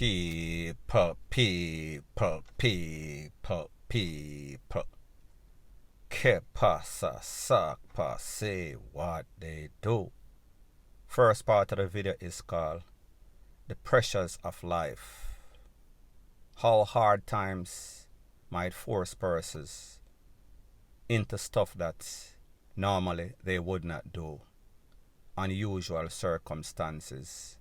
People. Que pasa, sakpa, say what they do. First part of the video is called The Pressures of Life. How hard times might force persons into stuff that normally they would not do. Unusual circumstances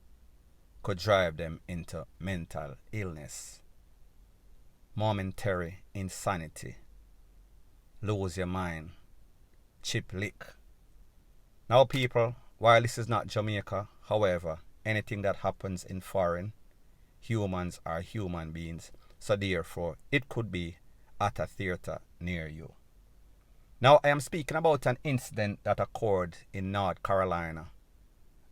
could drive them into mental illness, momentary insanity, lose your mind, chip lick. Now people, while this is not Jamaica, however, anything that happens in foreign, humans are human beings, so therefore it could be at a theater near you. Now I am speaking about an incident that occurred in North Carolina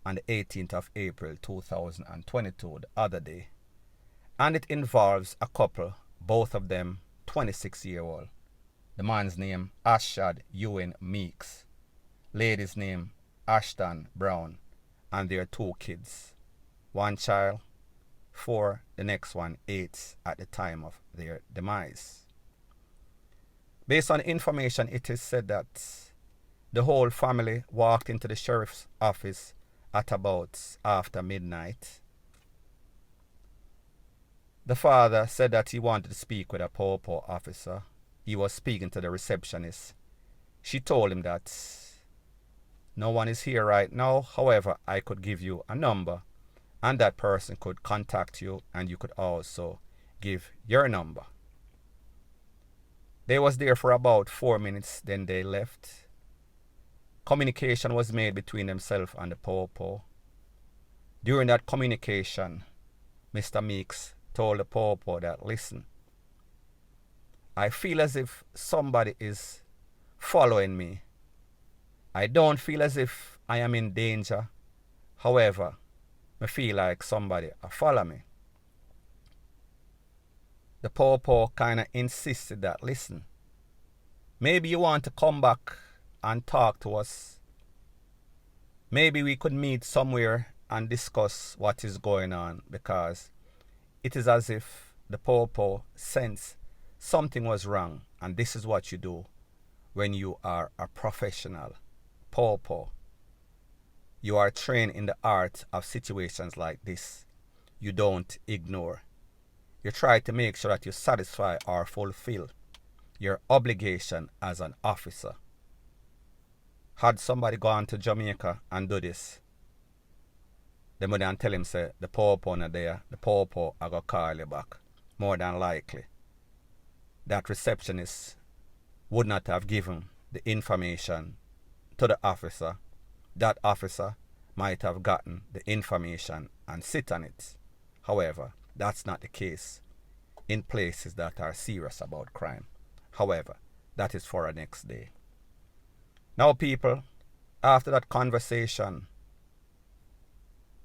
on the 18th of April 2022, the other day, and it involves a couple, both of them 26-year-old. The man's name Ashad Ewan Meeks, lady's name Ashton Brown, and their two kids. One child, 4, the next one 8 at the time of their demise. Based on information, it is said that the whole family walked into the sheriff's office at about after midnight. The father said that he wanted to speak with a POPO officer. He was speaking to the receptionist. She told him that no one is here right now. However, I could give you a number and that person could contact you, and you could also give your number. They was there for about 4 minutes, then they left. Communication was made between themselves and the POPO. During that communication, Mr. Meeks told the POPO that, listen, I feel as if somebody is following me. I don't feel as if I am in danger. However, I feel like somebody follow me. The POPO kind of insisted that, listen, maybe you want to come back and talk to us. Maybe we could meet somewhere and discuss what is going on, because it is as if the POPO sensed something was wrong, and this is what you do when you are a professional POPO. You are trained in the art of situations like this. You don't ignore. You try to make sure that you satisfy or fulfill your obligation as an officer. Had somebody gone to Jamaica and do this, then would tell him, say, the POPO not there, the POPO I go call you back. More than likely, that receptionist would not have given the information to the officer. That officer might have gotten the information and sit on it. However, that's not the case in places that are serious about crime. However, that is for a next day. Now people, after that conversation,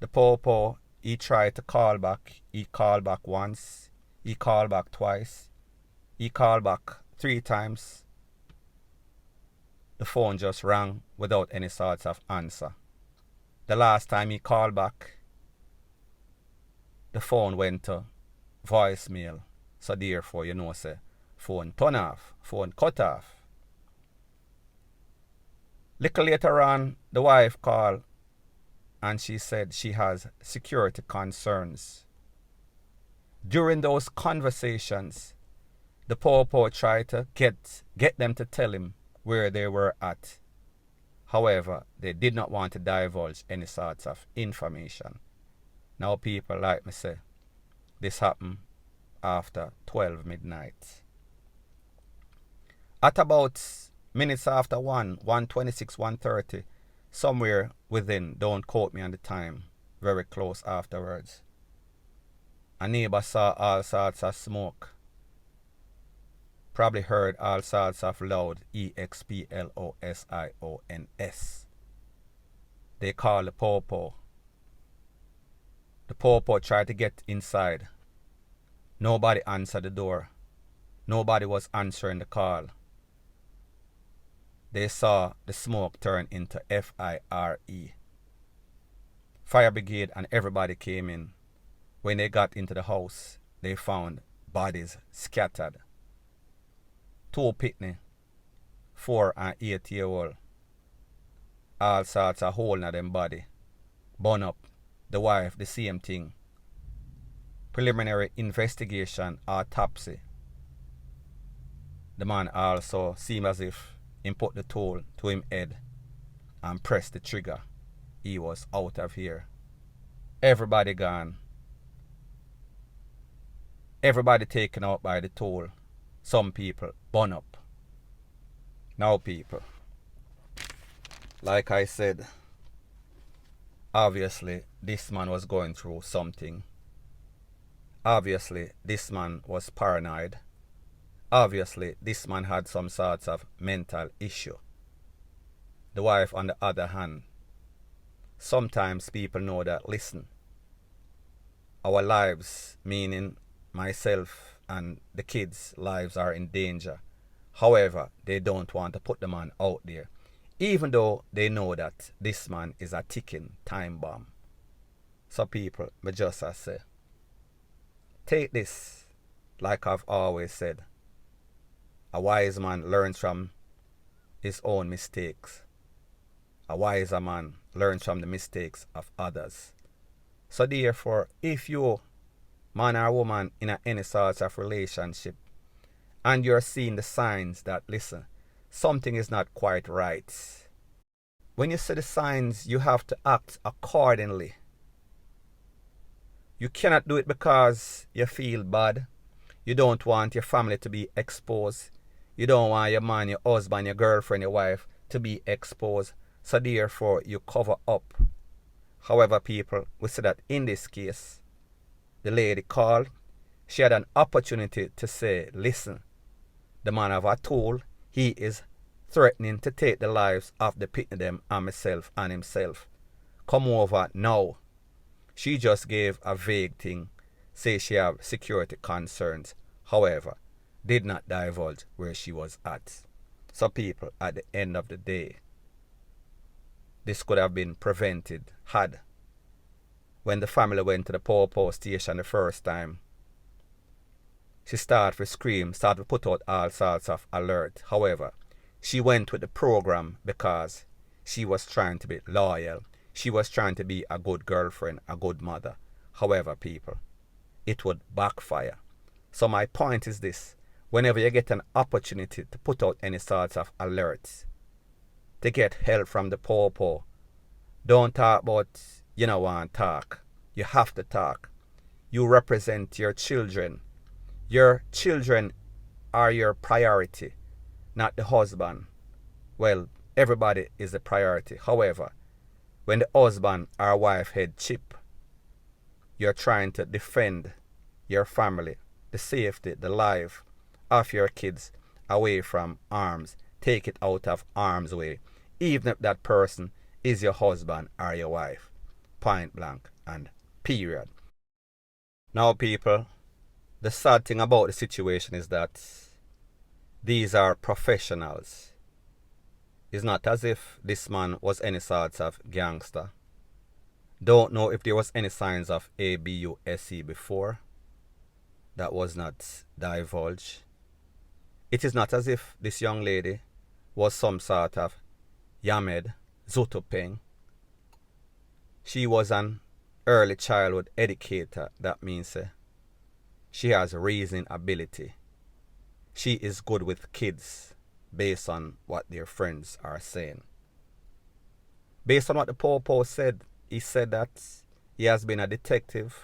the POPO, he tried to call back. He called back once. He called back twice. He called back 3 times. The phone just rang without any sort of answer. The last time he called back, the phone went to voicemail. So therefore, you know, say, phone turn off, phone cut off. Little later on, the wife called and she said she has security concerns. During those conversations, the POPO tried to get them to tell him where they were at. However, they did not want to divulge any sorts of information. Now people, like me say, this happened after 12 midnight. At about minutes after 1:26, 1:30, somewhere within, don't quote me on the time, very close afterwards, a neighbor saw all sorts of smoke. Probably heard all sorts of loud explosions. They called the POPO. The POPO tried to get inside. Nobody answered the door. Nobody was answering the call. They saw the smoke turn into FIRE. Fire brigade and everybody came in. When they got into the house, they found bodies scattered. 2 pitney, 4 and 8-year-old. All sorts of hole in them body. Burn up. The wife, the same thing. Preliminary investigation, autopsy. The man also seemed as if he put the tool to him head and pressed the trigger. He was out of here. Everybody gone. Everybody taken out by the tool. Some people burn up. Now people, like I said, obviously this man was going through something. Obviously this man was paranoid. Obviously this man had some sorts of mental issue. The wife, on the other hand, sometimes people know that, listen, our lives, meaning myself and the kids' lives, are in danger. However, they don't want to put the man out there, even though they know that this man is a ticking time bomb. So people, me just say, take this, like I've always said, a wise man learns from his own mistakes. A wiser man learns from the mistakes of others. So therefore, if you, man or woman, in any sort of relationship, and you're seeing the signs that, listen, something is not quite right, when you see the signs, you have to act accordingly. You cannot do it because you feel bad. You don't want your family to be exposed. You don't want your man, your husband, your girlfriend, your wife to be exposed. So therefore, you cover up. However, people, we see that in this case, the lady called. She had an opportunity to say, listen, the man have a tool. He is threatening to take the lives of the pitney them and myself and himself. Come over now. She just gave a vague thing, say she have security concerns. However, did not divulge where she was at. So people, at the end of the day, this could have been prevented had, when the family went to the Popo station the first time, she started to scream, started to put out all sorts of alert. However, she went with the program because she was trying to be loyal. She was trying to be a good girlfriend, a good mother. However, people, it would backfire. So my point is this: whenever you get an opportunity to put out any sorts of alerts, to get help from the Popo, don't talk about you don't want to talk. You have to talk. You represent your children. Your children are your priority, not the husband. Well, everybody is a priority. However, when the husband or wife head chip, you're trying to defend your family, the safety, the life of your kids away from arms. Take it out of harm's way, even if that person is your husband or your wife. Point blank and period. Now people, the sad thing about the situation is that these are professionals. It's not as if this man was any sort of gangster. Don't know if there was any signs of abuse before. That was not divulged. It is not as if this young lady was some sort of yamed, zutopeng. She was an early childhood educator. That means she has reasoning ability. She is good with kids based on what their friends are saying. Based on what the Popo said, he said that he has been a detective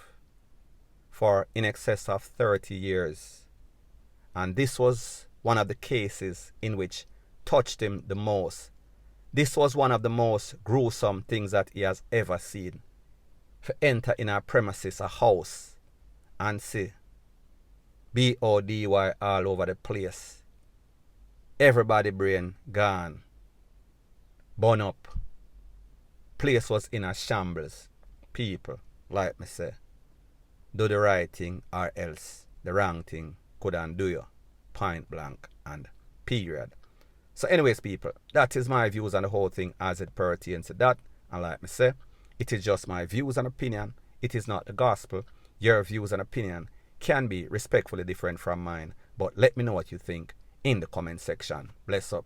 for in excess of 30 years. And this was one of the cases in which touched him the most. This was one of the most gruesome things that he has ever seen. To enter in a premises, a house, and see BODY all over the place. Everybody brain gone. Burn up. Place was in a shambles. People, like me say, do the right thing or else the wrong thing could undo you. Point blank and period. So anyways people, that is my views on the whole thing as it pertains to that. And like me say, it is just my views and opinion. It is not the gospel. Your views and opinion can be respectfully different from mine, but let me know what you think in the comment section. Bless up.